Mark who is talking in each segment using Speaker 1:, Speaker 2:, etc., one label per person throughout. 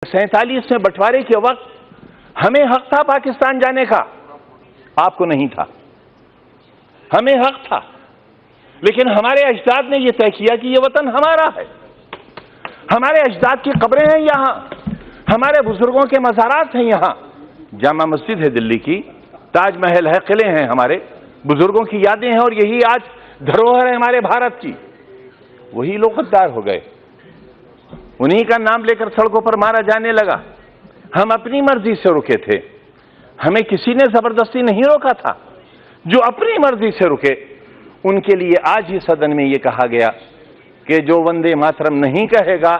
Speaker 1: 47 में बंटवारे के वक्त हमें हक था पाकिस्तान जाने का, आपको नहीं था। हमें हक था, लेकिन हमारे अजदाद ने यह तय किया कि यह वतन हमारा है। हमारे अजदाद की कब्रें हैं यहां, हमारे बुजुर्गों के मज़ारात हैं यहां। जामा मस्जिद है दिल्ली की, ताजमहल है, किले हैं, हमारे बुजुर्गों की यादें हैं, और यही आज धरोहर है हमारे भारत की। वही लोग गद्दार हो गए, उन्हीं का नाम लेकर सड़कों पर मारा जाने लगा। हम अपनी मर्जी से रुके थे, हमें किसी ने जबरदस्ती नहीं रोका था। जो अपनी मर्जी से रुके उनके लिए आज ही सदन में यह कहा गया कि जो वंदे मातरम नहीं कहेगा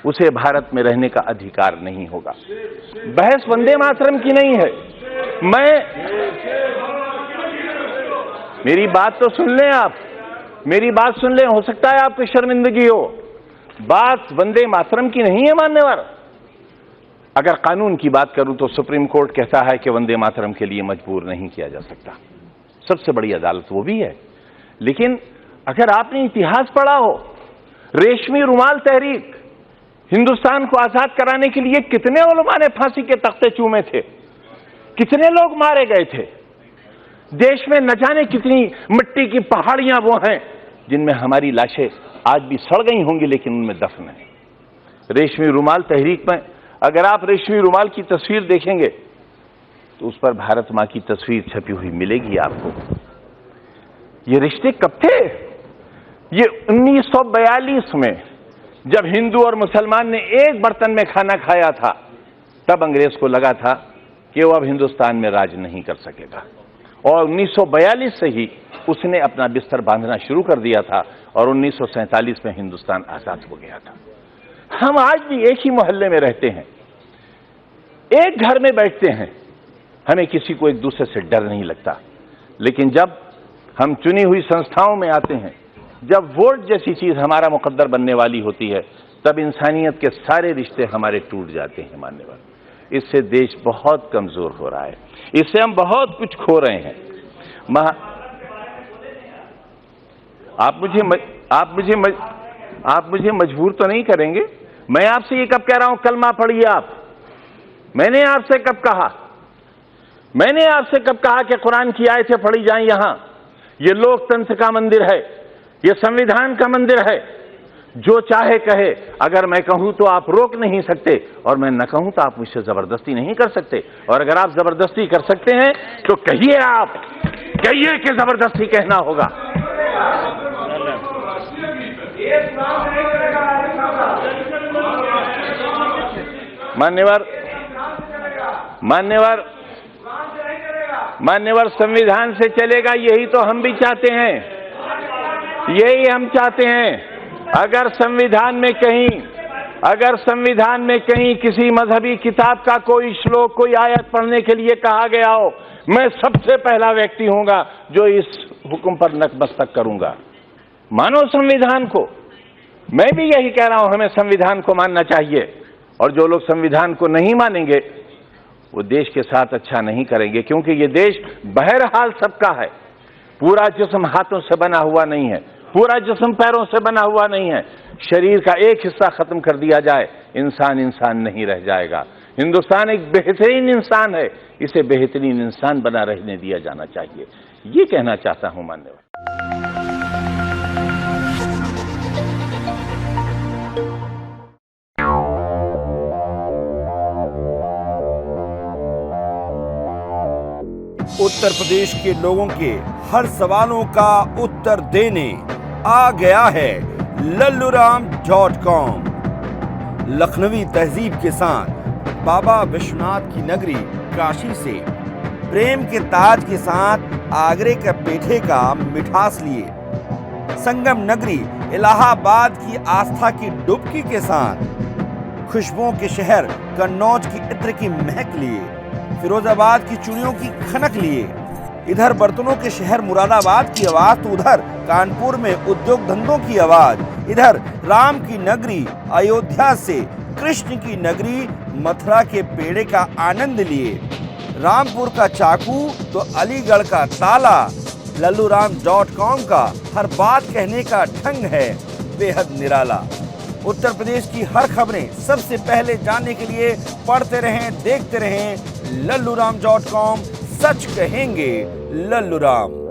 Speaker 1: उसे भारत में रहने का अधिकार नहीं होगा। बहस वंदे मातरम की नहीं है। मेरी बात तो सुन लें आप, मेरी बात सुन लें, हो सकता है आपको शर्मिंदगी हो। बात वंदे मातरम की नहीं है मान्यवर। अगर कानून की बात करूं तो सुप्रीम कोर्ट कहता है कि वंदे मातरम के लिए मजबूर नहीं किया जा सकता, सबसे बड़ी अदालत वो भी है। लेकिन अगर आपने इतिहास पढ़ा हो, रेशमी रुमाल तहरीक, हिंदुस्तान को आजाद कराने के लिए कितने उलमा ने फांसी के तख्ते चूमे थे, कितने लोग मारे गए थे। देश में न जाने कितनी मिट्टी की पहाड़ियां वो हैं जिनमें हमारी लाशें आज भी सड़ गई होंगी, लेकिन उनमें दफन है। रेशमी रुमाल तहरीक में अगर आप रेशमी रुमाल की तस्वीर देखेंगे तो उस पर भारत मां की तस्वीर छपी हुई मिलेगी आपको। ये रिश्ते कब थे? ये 1942 में जब हिंदू और मुसलमान ने एक बर्तन में खाना खाया था, तब अंग्रेज को लगा था कि वो अब हिंदुस्तान में राज नहीं कर सकेगा, और 1942 से ही उसने अपना बिस्तर बांधना शुरू कर दिया था, और 1947 में हिंदुस्तान आजाद हो गया था। हम आज भी एक ही मोहल्ले में रहते हैं, एक घर में बैठते हैं, हमें किसी को एक दूसरे से डर नहीं लगता। लेकिन जब हम चुनी हुई संस्थाओं में आते हैं, जब वोट जैसी चीज हमारा मुकद्दर बनने वाली होती है, तब इंसानियत के सारे रिश्ते हमारे टूट जाते हैं मान्यवर। इससे देश बहुत कमजोर हो रहा है, इससे हम बहुत कुछ खो रहे हैं। आप मुझे मजबूर तो नहीं करेंगे? मैं आपसे ये कब कह रहा हूं कलमा पढ़िए आप? मैंने आपसे कब कहा? मैंने आपसे कब कहा कि कुरान की आयतें पढ़ी जाएं? यहां ये लोकतंत्र का मंदिर है, ये संविधान का मंदिर है। जो चाहे कहे, अगर मैं कहूं तो आप रोक नहीं सकते, और मैं न कहूं तो आप मुझसे जबरदस्ती नहीं कर सकते। और अगर आप जबरदस्ती कर सकते हैं तो कहिए, आप कहिए कि जबरदस्ती कहना होगा। मान्यवर संविधान से चलेगा, यही तो हम भी चाहते हैं, यही हम चाहते हैं। अगर संविधान में कहीं किसी मजहबी किताब का कोई श्लोक, कोई आयत पढ़ने के लिए कहा गया हो, मैं सबसे पहला व्यक्ति हूंगा जो इस हुक्म पर नतमस्तक करूंगा। मानो संविधान को। मैं भी यही कह रहा हूं, हमें संविधान को मानना चाहिए, और जो लोग संविधान को नहीं मानेंगे वो देश के साथ अच्छा नहीं करेंगे, क्योंकि ये देश बहरहाल सबका है। पूरा जिस्म हाथों से बना हुआ नहीं है, पूरा जिस्म पैरों से बना हुआ नहीं है। शरीर का एक हिस्सा खत्म कर दिया जाए, इंसान नहीं रह जाएगा। हिंदुस्तान एक बेहतरीन इंसान है, इसे बेहतरीन इंसान बना रहने दिया जाना चाहिए। ये कहना चाहता हूं मान्यवर।
Speaker 2: उत्तर प्रदेश के लोगों के हर सवालों का उत्तर देने आ गया है लल्लूराम.com। लखनवी तहजीब के साथ बाबा विश्वनाथ की नगरी काशी से प्रेम के ताज के साथ आगरे के पेठे का मिठास लिए, संगम नगरी इलाहाबाद की आस्था की डुबकी के साथ खुशबुओं के शहर कन्नौज की इत्र की महक लिए, फिरोजाबाद की चूड़ियों की खनक लिए, इधर बर्तनों के शहर मुरादाबाद की आवाज, तो उधर कानपुर में उद्योग धंधों की आवाज, इधर राम की नगरी अयोध्या से कृष्ण की नगरी मथुरा के पेड़े का आनंद लिए, रामपुर का चाकू तो अलीगढ़ का ताला। लल्लूराम.com का हर बात कहने का ढंग है बेहद निराला। उत्तर प्रदेश की हर खबरें सबसे पहले जानने के लिए पढ़ते रहें, देखते रहें लल्लूराम.com। सच कहेंगे लल्लूराम।